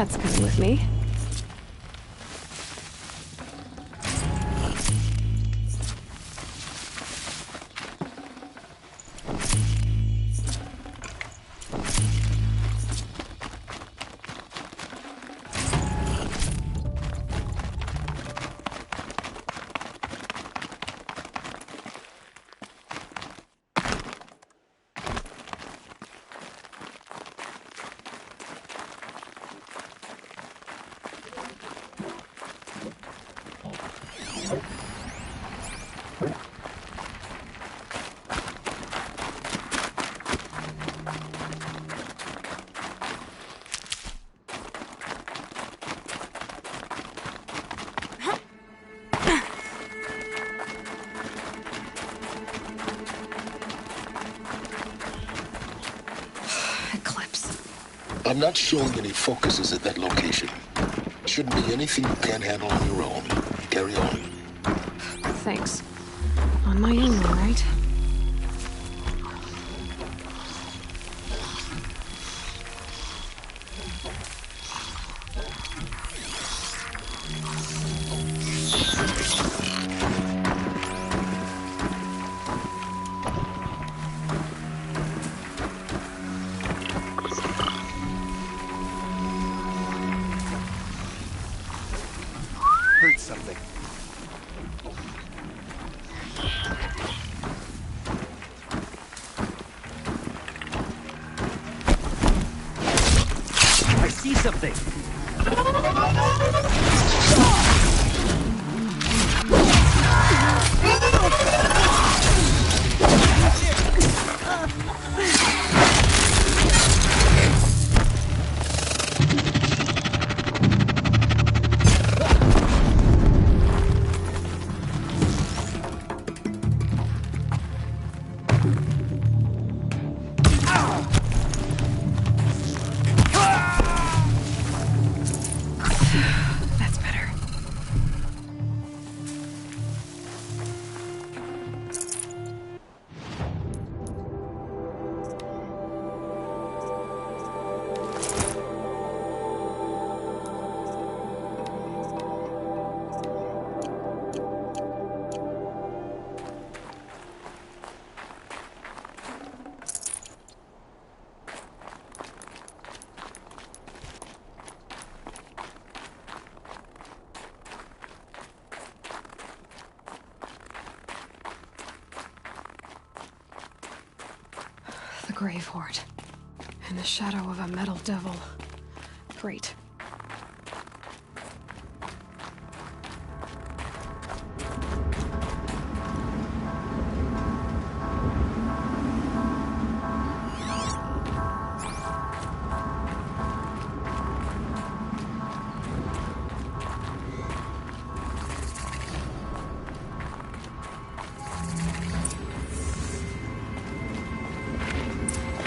That's coming with me. I'm not showing any focuses at that location. Shouldn't be anything you can't handle on your own. Carry on. Thanks. On my own, all right? Heard something. I see something. That's better. The Grave-Hoard. In the shadow of a metal devil. Great.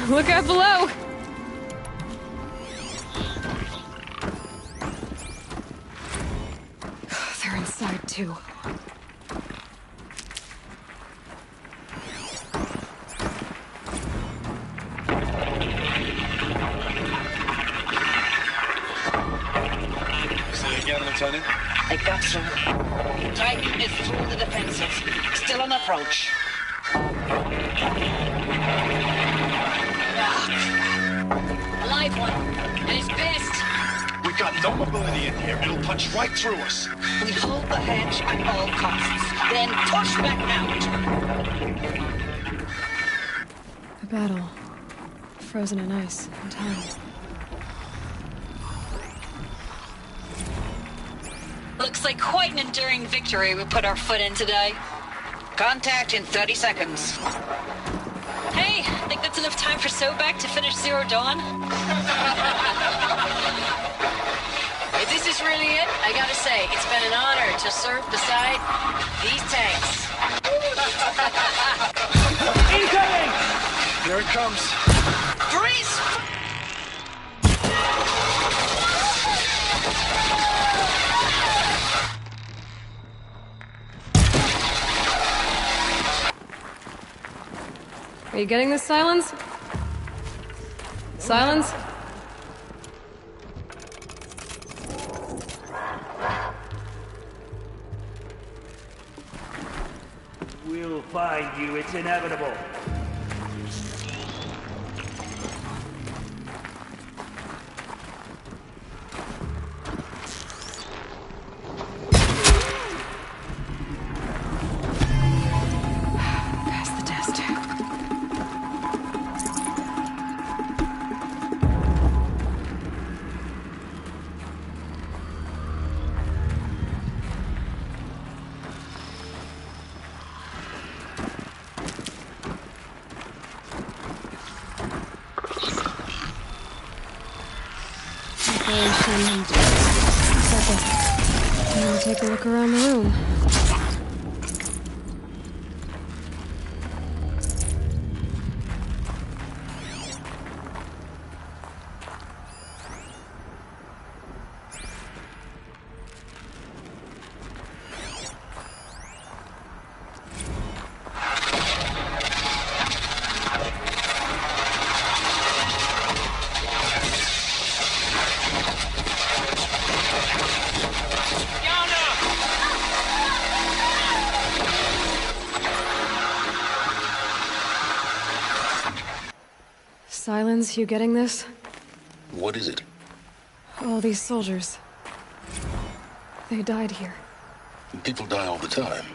Look out below! They're inside, too. Say again, Lieutenant? I got some. Titan is through the defenses. Still on approach. Alive one. And he's pissed. We got no mobility in here. It'll punch right through us. We hold the hedge at all costs. Then push back out. The battle. Frozen in ice and time. Looks like quite an enduring victory we put our foot in today. Contact in 30 seconds. Hey, think that's enough time for Sobek to finish Zero Dawn? If this is really it, I gotta say, it's been an honor to serve beside these tanks. Incoming! Here it comes. Freeze! Are you getting this, Silence? Silence? We'll find you. It's inevitable. Pass the test. Now take a look around the room. Silence, you getting this? What is it? All these soldiers. They died here. People die all the time.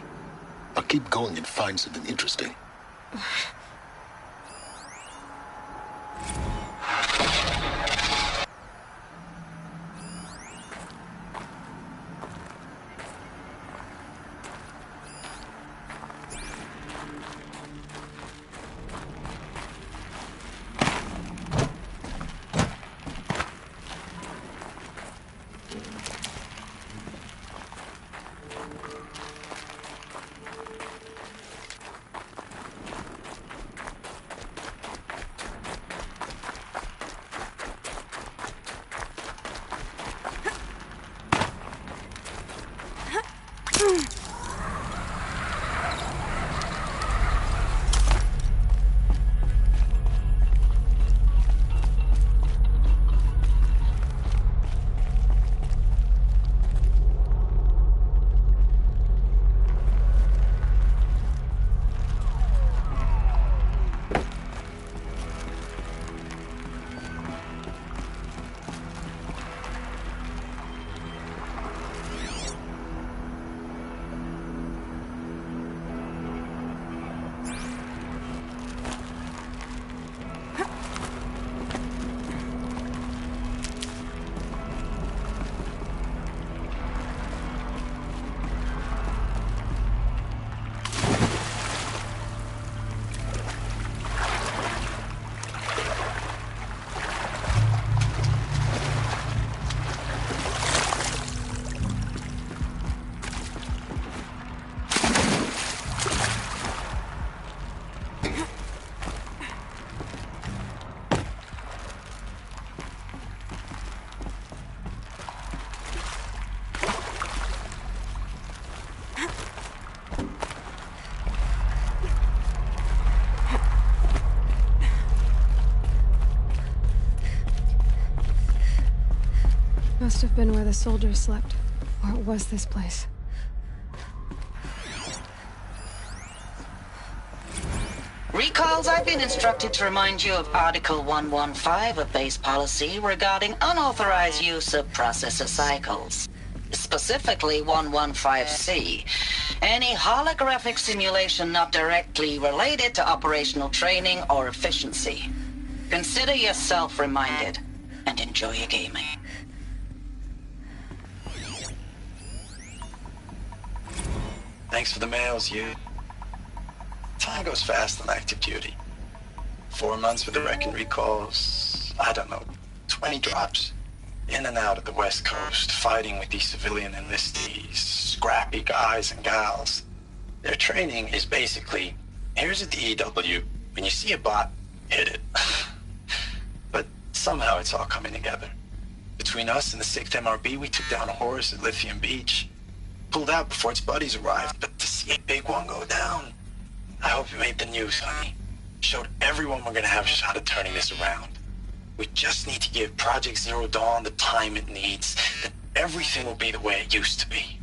Now keep going and find something interesting. Must have been where the soldiers slept. Or it was this place. Recalls, I've been instructed to remind you of Article 115 of base policy regarding unauthorized use of processor cycles. Specifically 115C. Any holographic simulation not directly related to operational training or efficiency. Consider yourself reminded and enjoy your gaming. Thanks for the mails, you. Time goes fast on active duty. 4 months with the wrecking recalls, I don't know, 20 drops. In and out of the West Coast, fighting with these civilian enlistees, scrappy guys and gals. Their training is basically, here's a DEW, when you see a bot, hit it. But somehow it's all coming together. Between us and the 6th MRB, we took down a horse at Lithium Beach. Pulled out before its buddies arrived, but to see a big one go down, I hope you made the news, honey. Showed everyone we're gonna have a shot at turning this around. We just need to give Project Zero Dawn the time it needs, then everything will be the way it used to be.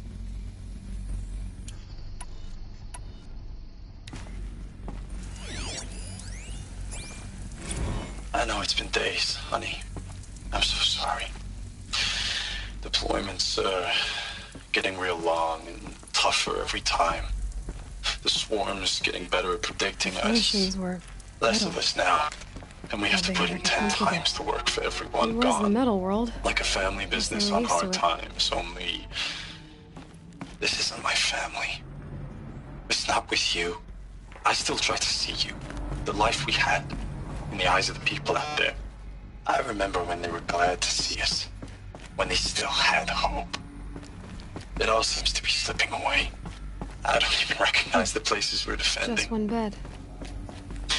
it's been days, honey. I'm so sorry. Deployments are getting real long and tougher every time. The swarm's getting better at predicting us. Nations were Less metal. of us now. And we have to How put big in are 10 the times the work for everyone It was the gone. metal world. Like a family business they were on used to hard it. times, only this isn't my family. It's not with you. I still try to see you. The life we had in the eyes of the people out there. I remember when they were glad to see us. When they still had hope. It all seems to be slipping away. I don't even recognize the places we're defending. Just one bed.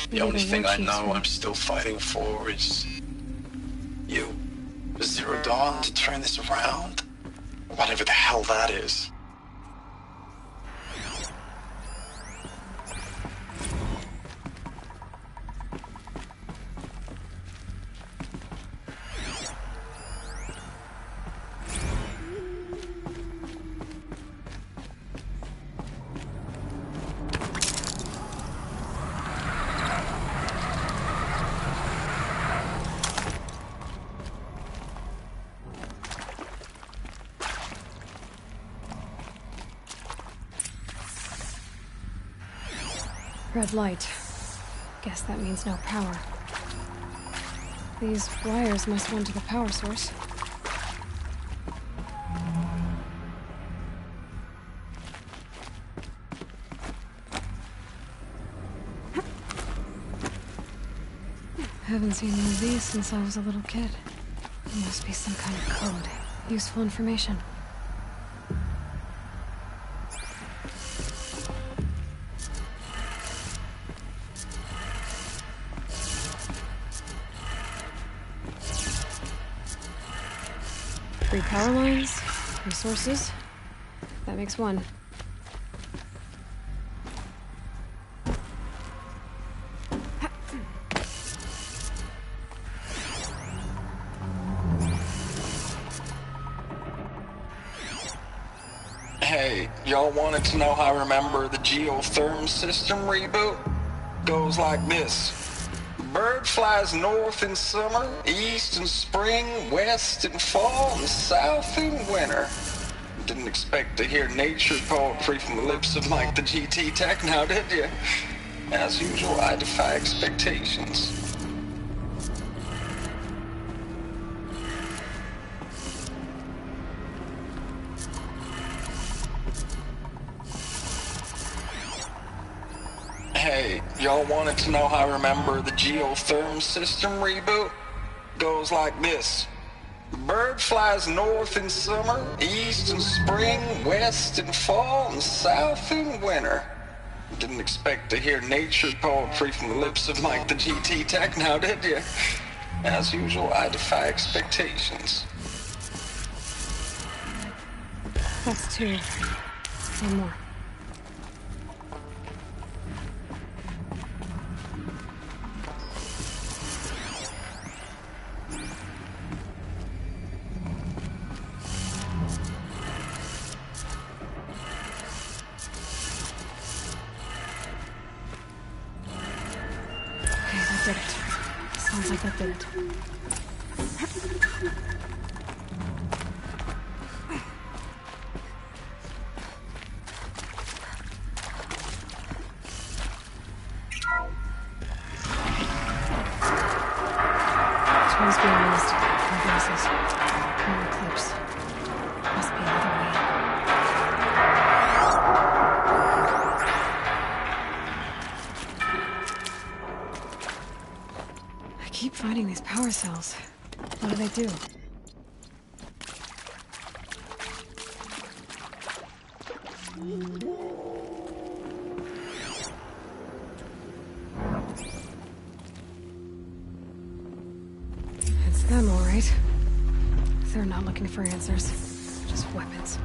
The only thing I know Room. I'm still fighting for is you. Zero Dawn to turn this around. Whatever the hell that is. Red light. Guess that means no power. These wires must run to the power source. Haven't seen one of these since I was a little kid. There must be some kind of code. Useful information. Three power lines, resources. That makes one. Hey, y'all wanted to know how I remember the geotherm system reboot? Goes like this. Bird flies north in summer, east in spring, west in fall, and south in winter. Didn't expect to hear nature poetry from the lips of Mike the GT Tech now, did you? As usual, I defy expectations. Hey, y'all wanted to know how I remember the geotherm system reboot? Goes like this. Bird flies north in summer, east in spring, west in fall, and south in winter. Didn't expect to hear nature poetry from the lips of Mike the GT Tech now, did you? As usual, I defy expectations. That's two. One more. Did it. Sounds like that did it. Tries being used. No voices. No eclipse. Must be another way. I keep finding these power cells. What do they do? It's them, all right. They're not looking for answers, just weapons.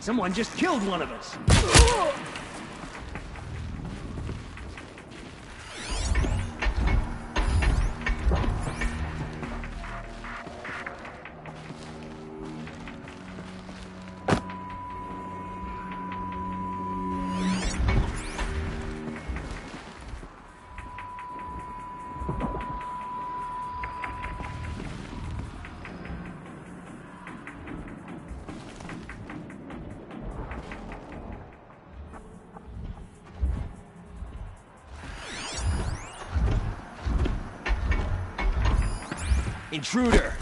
Someone just killed one of us. Intruder!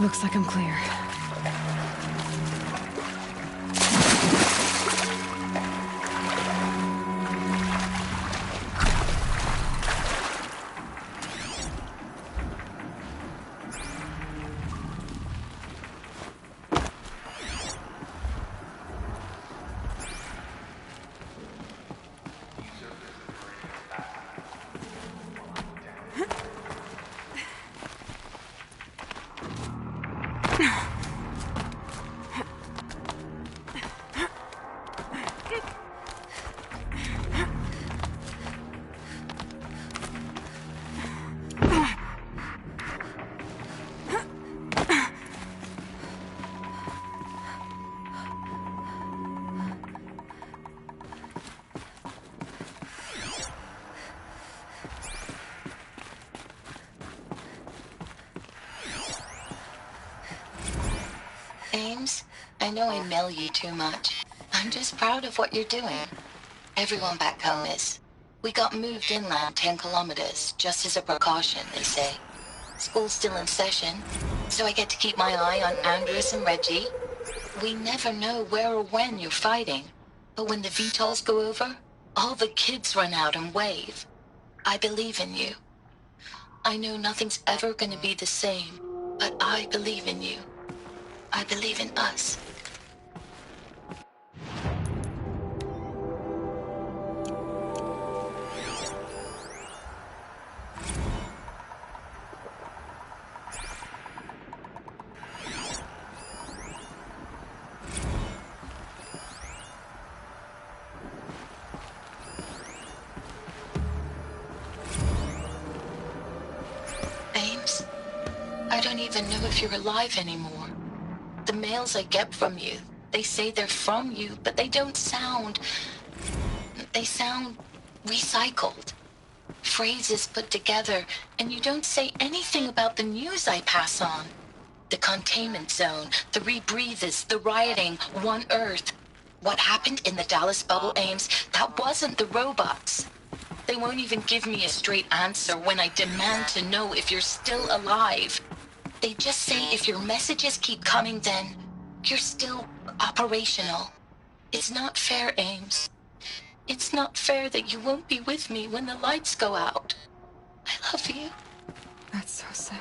Looks like I'm clear. Ames, I know I mail you too much. I'm just proud of what you're doing. Everyone back home is. We got moved inland 10 kilometers, just as a precaution, they say. School's still in session, so I get to keep my eye on Andrews and Reggie. We never know where or when you're fighting, but when the VTOLs go over, all the kids run out and wave. I believe in you. I know nothing's ever gonna be the same, but I believe in you. I believe in us. even know if you're alive anymore. The mails I get from you, they say they're from you, but they don't sound... They sound recycled. Phrases put together, and you don't say anything about the news I pass on. The containment zone, the rebreathers, the rioting, One Earth. What happened in the Dallas bubble, Ames, that wasn't the robots. They won't even give me a straight answer when I demand to know if you're still alive. They just say if your messages keep coming, then you're still operational. It's not fair, Ames. It's not fair that you won't be with me when the lights go out. I love you. That's so sad.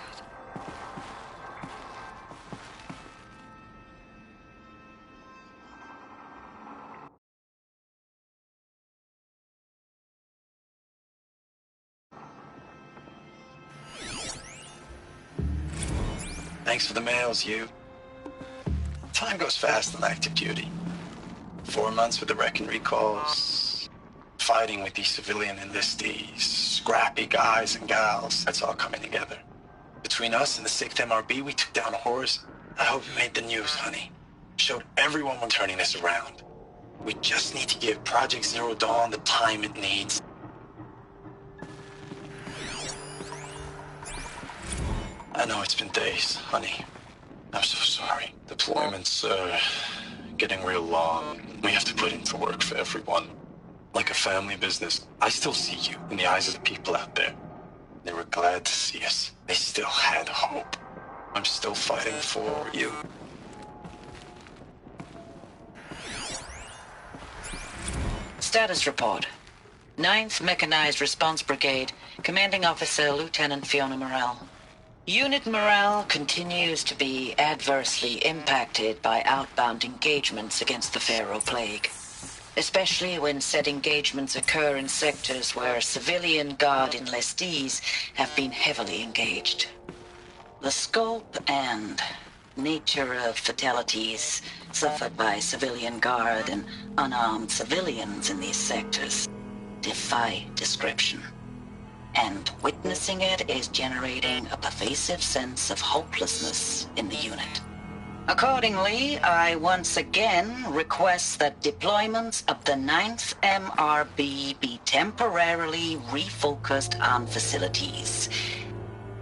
Thanks for the mails, you. Time goes fast on active duty. 4 months with the wreck and recalls. Fighting with these civilian enlistees. Scrappy guys and gals. That's all coming together. Between us and the 6th MRB, we took down a horse. I hope you made the news, honey. Showed everyone we're turning this around. We just need to give Project Zero Dawn the time it needs. I know it's been days, honey. I'm so sorry. Deployments are getting real long. We have to put into work for everyone. Like a family business. I still see you in the eyes of the people out there. They were glad to see us. They still had hope. I'm still fighting for you. Status report. 9th Mechanized Response Brigade, Commanding Officer Lieutenant Fiona Morrell. Unit morale continues to be adversely impacted by outbound engagements against the Pharaoh Plague, especially when said engagements occur in sectors where civilian guard enlistees have been heavily engaged. The scope and nature of fatalities suffered by civilian guard and unarmed civilians in these sectors defy description. And witnessing it is generating a pervasive sense of hopelessness in the unit. Accordingly, I once again request that deployments of the 9th MRB be temporarily refocused on facilities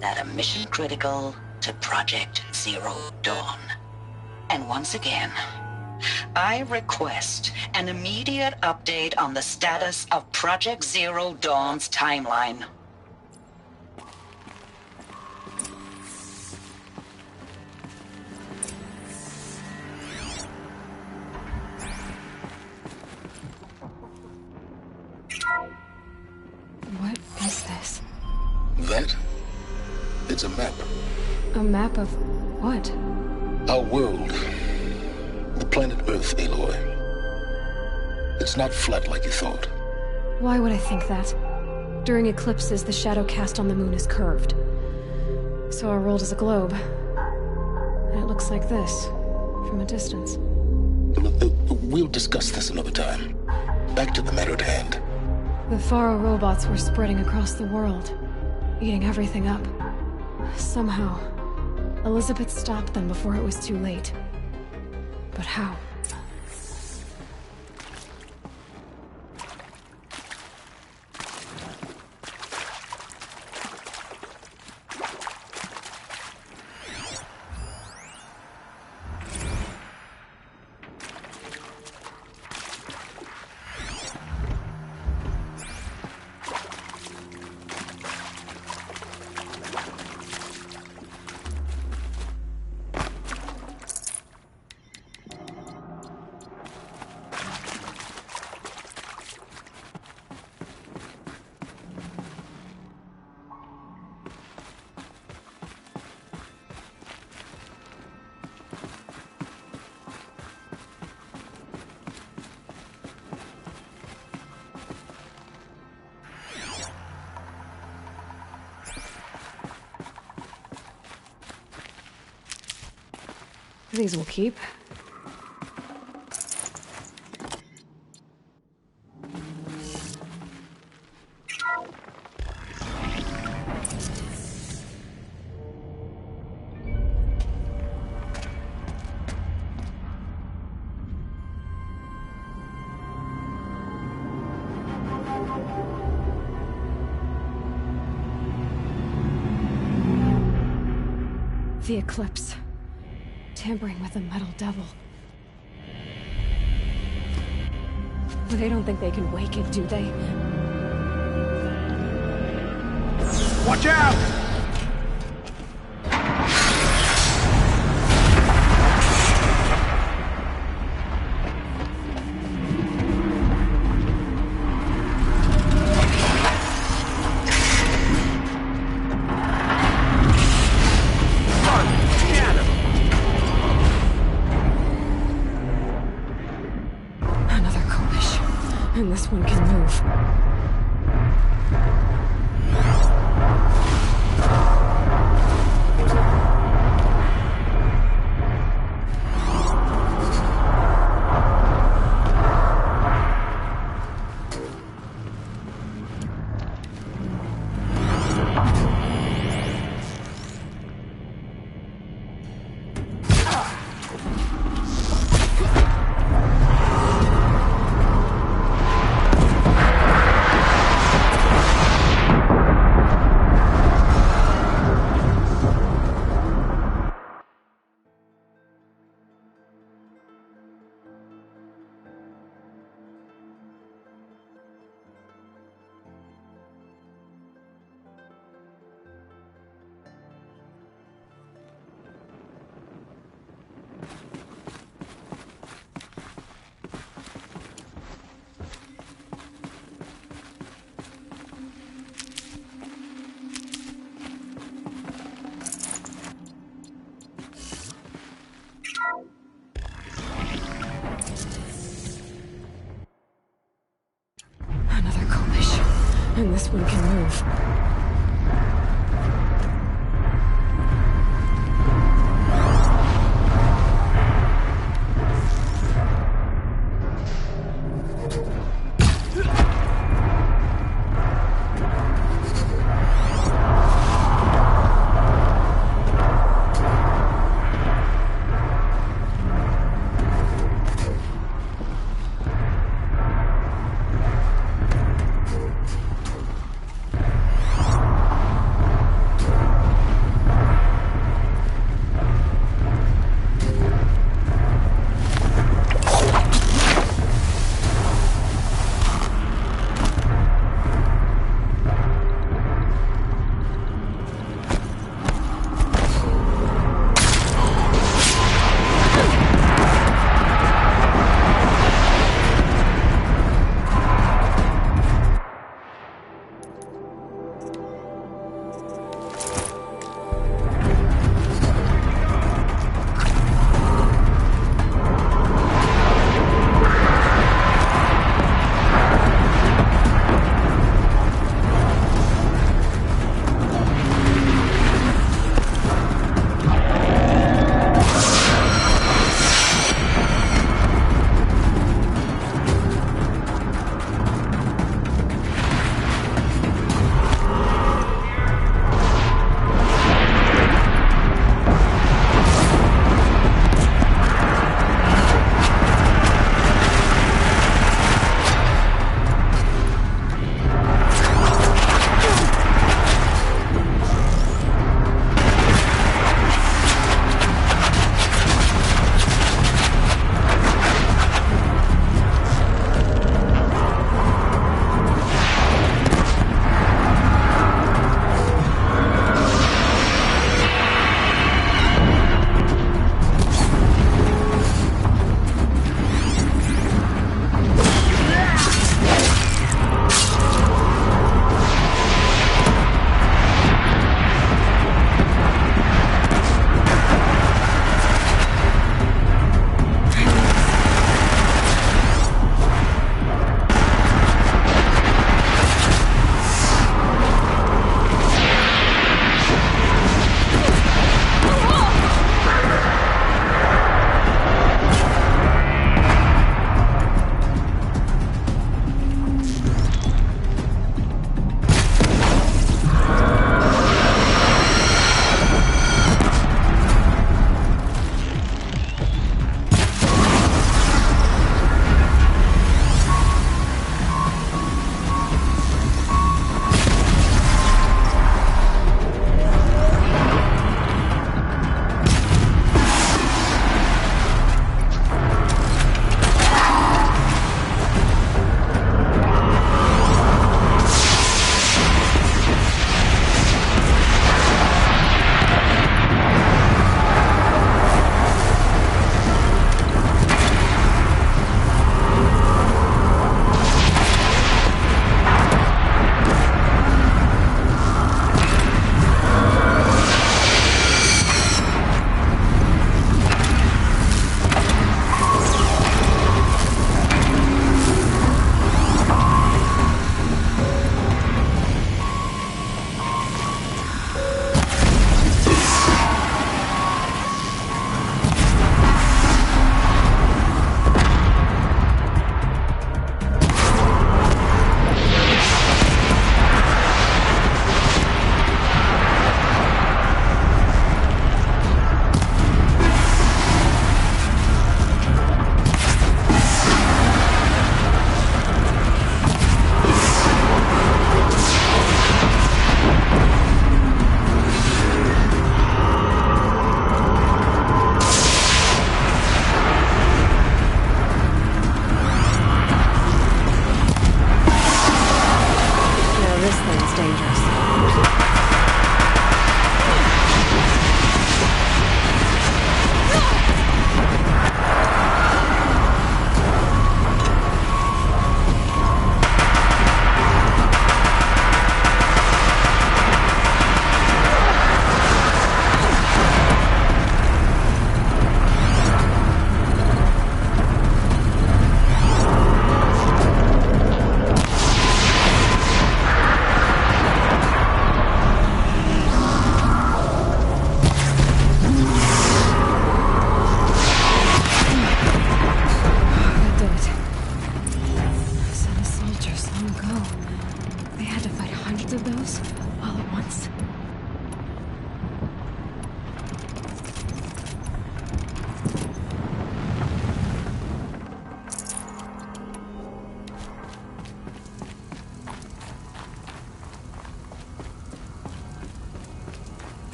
that are mission critical to Project Zero Dawn. And once again, I request an immediate update on the status of Project Zero Dawn's timeline. What is this? That? It's a map. A map of what? Our world. The planet Earth, Aloy. It's not flat like you thought. Why would I think that? During eclipses, the shadow cast on the moon is curved. So our world is a globe. And it looks like this, from a distance. We'll discuss this another time. Back to the matter at hand. The Faro robots were spreading across the world, eating everything up. Somehow, Elizabeth stopped them before it was too late. But how? These will keep. The Eclipse. Tampering with the Metal Devil. They don't think they can wake it, do they? Watch out! And this one can move. Another collision. And this one can move.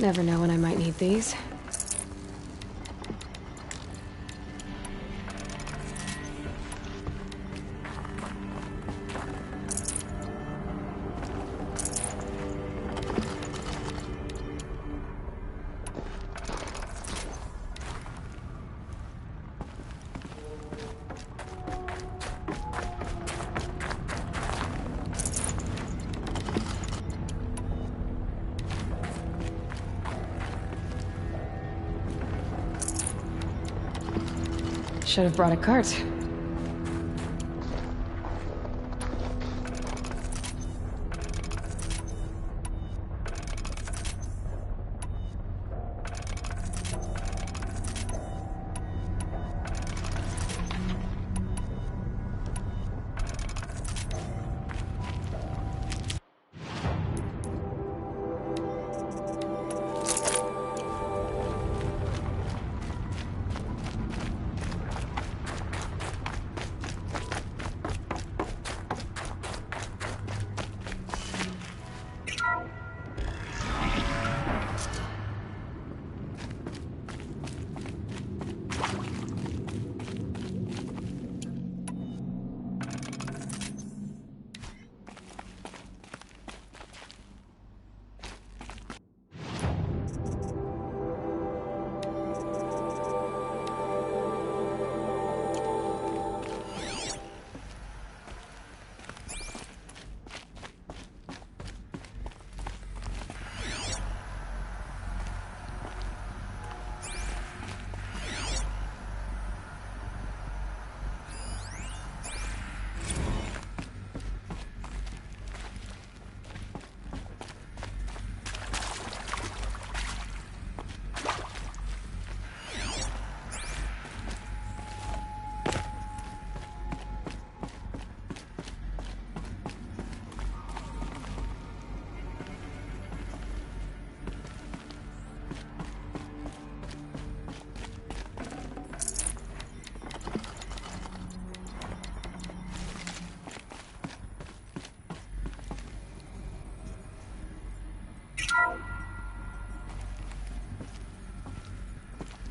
Never know when I might need these. Should have brought a cart.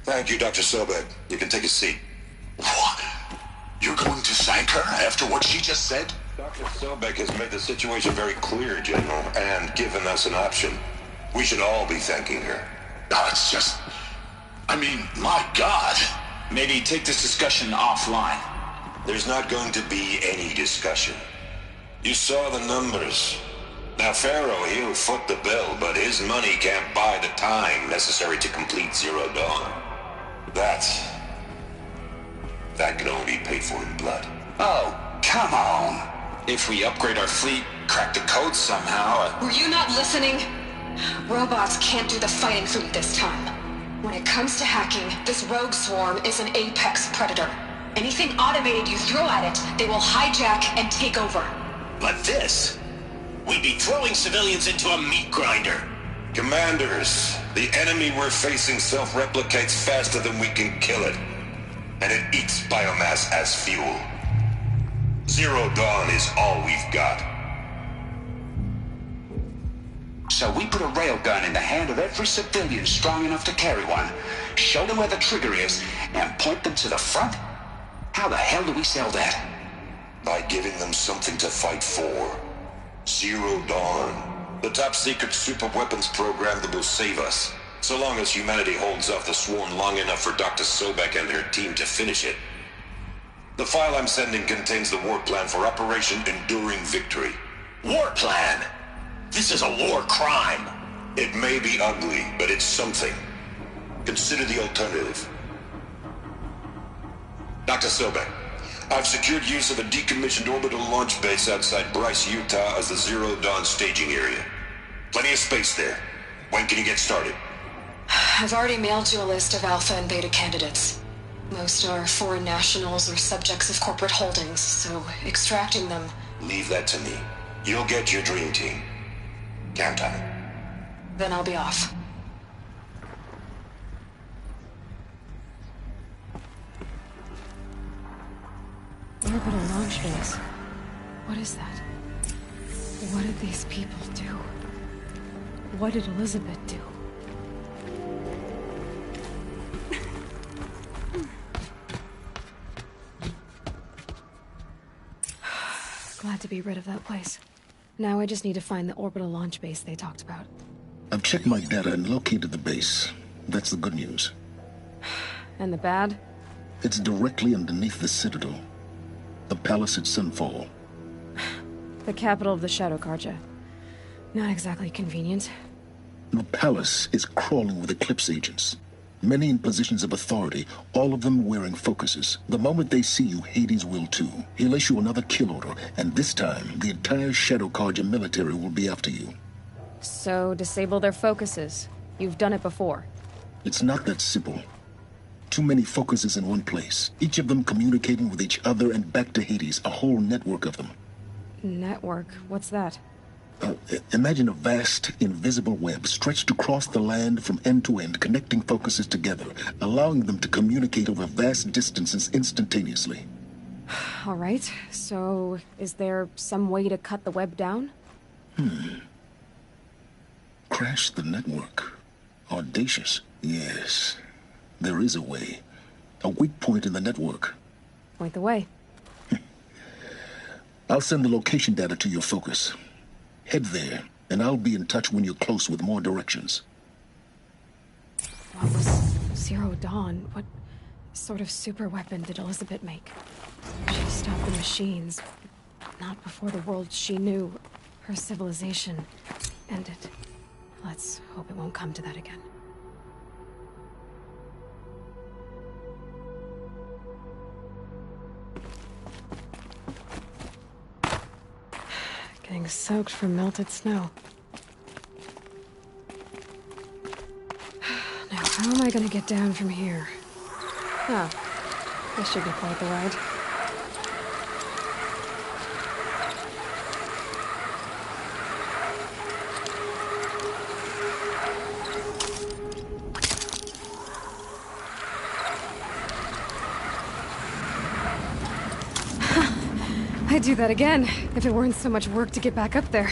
Thank you, Dr. Sobek. You can take a seat. What? You're going to thank her after what she just said? Dr. Sobek has made the situation very clear, General, and given us an option. We should all be thanking her. No, it's just... I mean, my God. Maybe take this discussion offline. There's not going to be any discussion. You saw the numbers. Now, Pharaoh, he'll foot the bill, but his money can't buy the time necessary to complete Zero Dawn. That can only be paid for in blood. Oh, come on. If we upgrade our fleet, crack the code somehow... Were you not listening? Robots can't do the fighting for you this time. When it comes to hacking, this rogue swarm is an apex predator. Anything automated you throw at it, they will hijack and take over. But this... We'd be throwing civilians into a meat grinder. Commanders, the enemy we're facing self-replicates faster than we can kill it. And it eats biomass as fuel. Zero Dawn is all we've got. So we put a railgun in the hand of every civilian strong enough to carry one, show them where the trigger is, and point them to the front? How the hell do we sell that? By giving them something to fight for. Zero Dawn. The top-secret super-weapons program that will save us. So long as humanity holds off the swarm long enough for Dr. Sobek and her team to finish it. The file I'm sending contains the war plan for Operation Enduring Victory. War plan? This is a war crime. It may be ugly, but it's something. Consider the alternative. Dr. Sobek, I've secured use of a decommissioned orbital launch base outside Bryce, Utah as the Zero Dawn staging area. Plenty of space there. When can you get started? I've already mailed you a list of Alpha and Beta candidates. Most are foreign nationals or subjects of corporate holdings, so extracting them... Leave that to me. You'll get your dream team. Count on it. Then I'll be off. Orbital launch base. What is that? What did these people do? What did Elizabeth do? Glad to be rid of that place. Now I just need to find the orbital launch base they talked about. I've checked my data and located the base. That's the good news. And the bad? It's directly underneath the Citadel. The palace at Sunfall. The capital of the Shadow Carja. Not exactly convenient. The palace is crawling with Eclipse agents. Many in positions of authority, all of them wearing focuses. The moment they see you, Hades will too. He'll issue another kill order, and this time, the entire Shadow Carja military will be after you. So, disable their focuses. You've done it before. It's not that simple. Too many focuses in one place, each of them communicating with each other and back to Hades, a whole network of them. Network? What's that? Imagine a vast, invisible web stretched across the land from end to end, connecting focuses together, allowing them to communicate over vast distances instantaneously. All right, so is there some way to cut the web down? Crash the network. Audacious. Yes, there is a way. A weak point in the network. Point the way. I'll send the location data to your focus. Head there, and I'll be in touch when you're close with more directions. What was Zero Dawn? What sort of super weapon did Elizabeth make? She stopped the machines, but not before the world she knew, her civilization, ended. Let's hope it won't come to that again. Getting soaked from melted snow. Now, how am I gonna get down from here? Oh, this should be quite the ride. I'd do that again, if it weren't so much work to get back up there.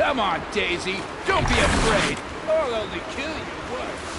Come on, Daisy. Don't be afraid. I'll only kill you once.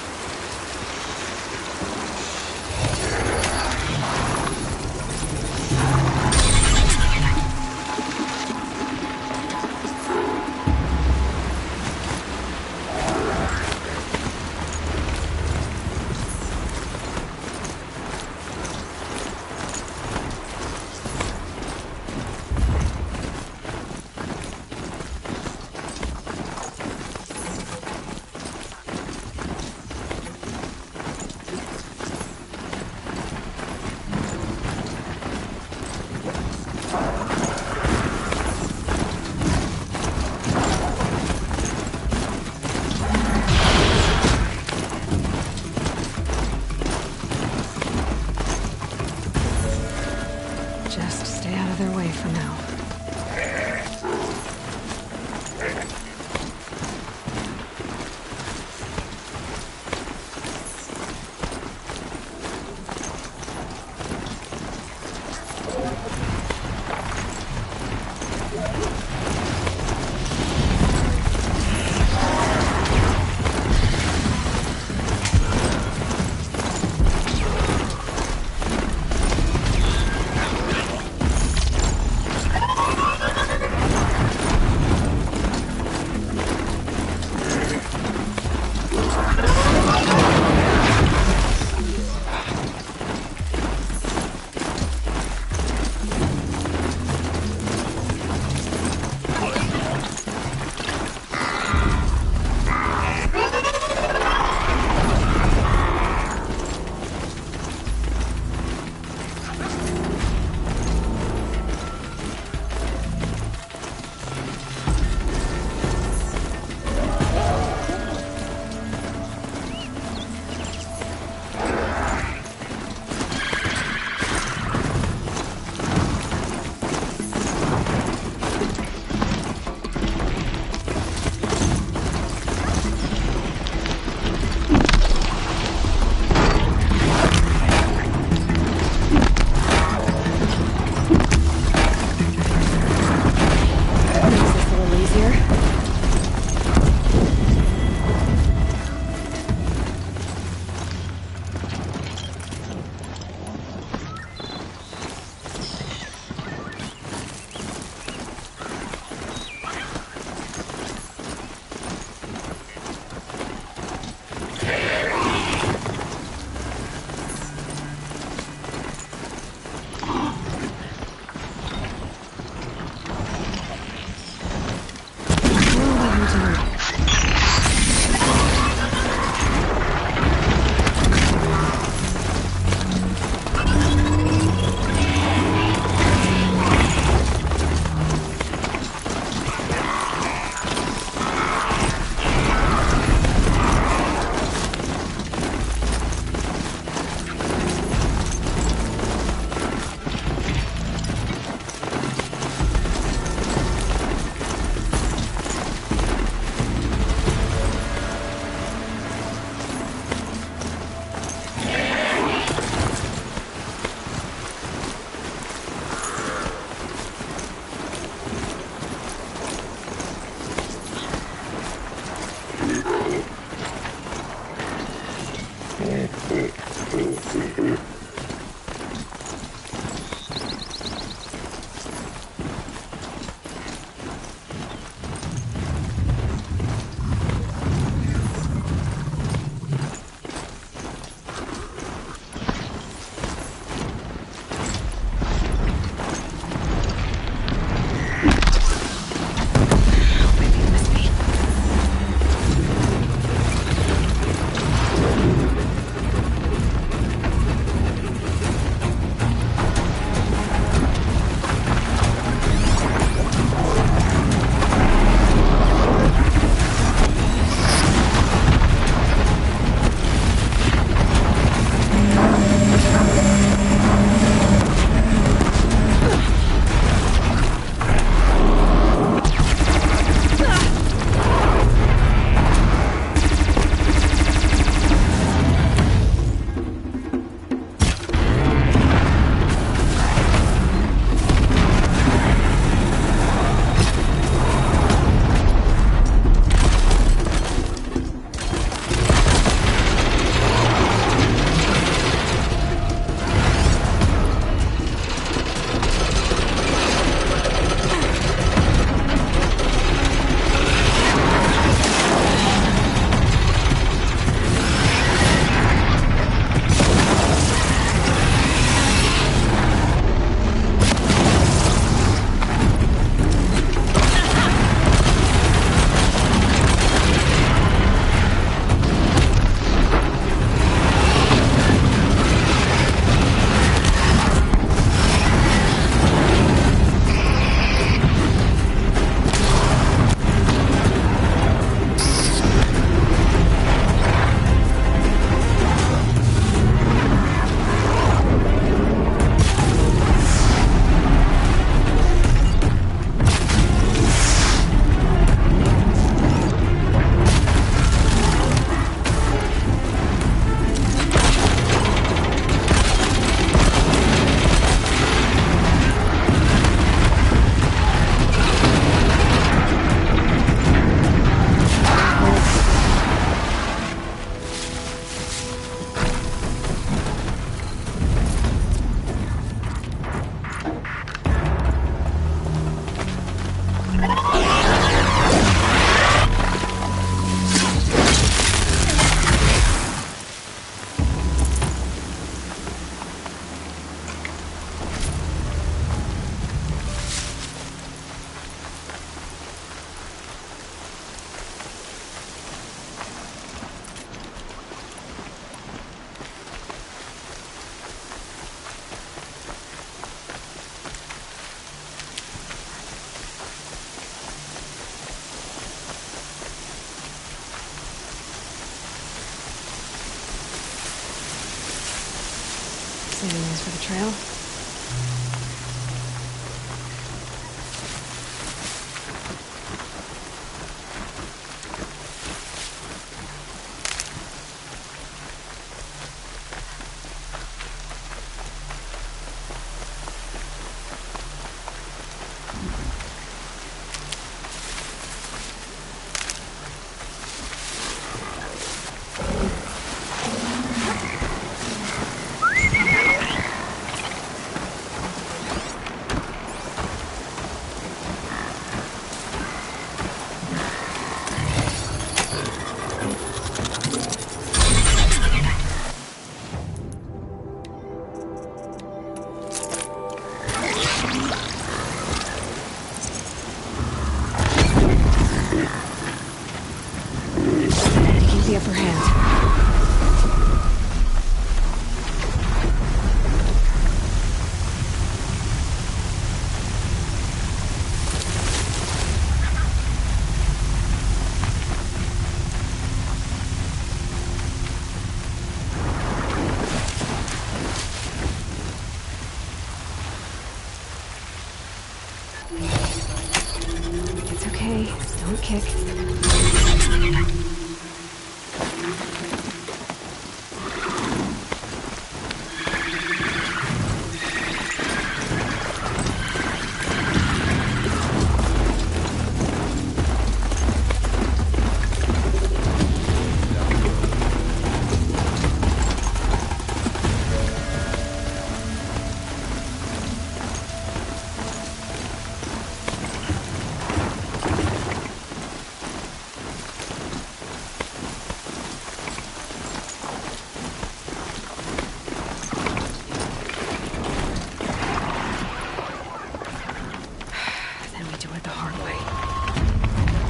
Any news for the trail? The upper hand. It's okay. Don't kick.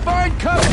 Find cover!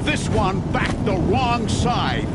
This one backed the wrong side.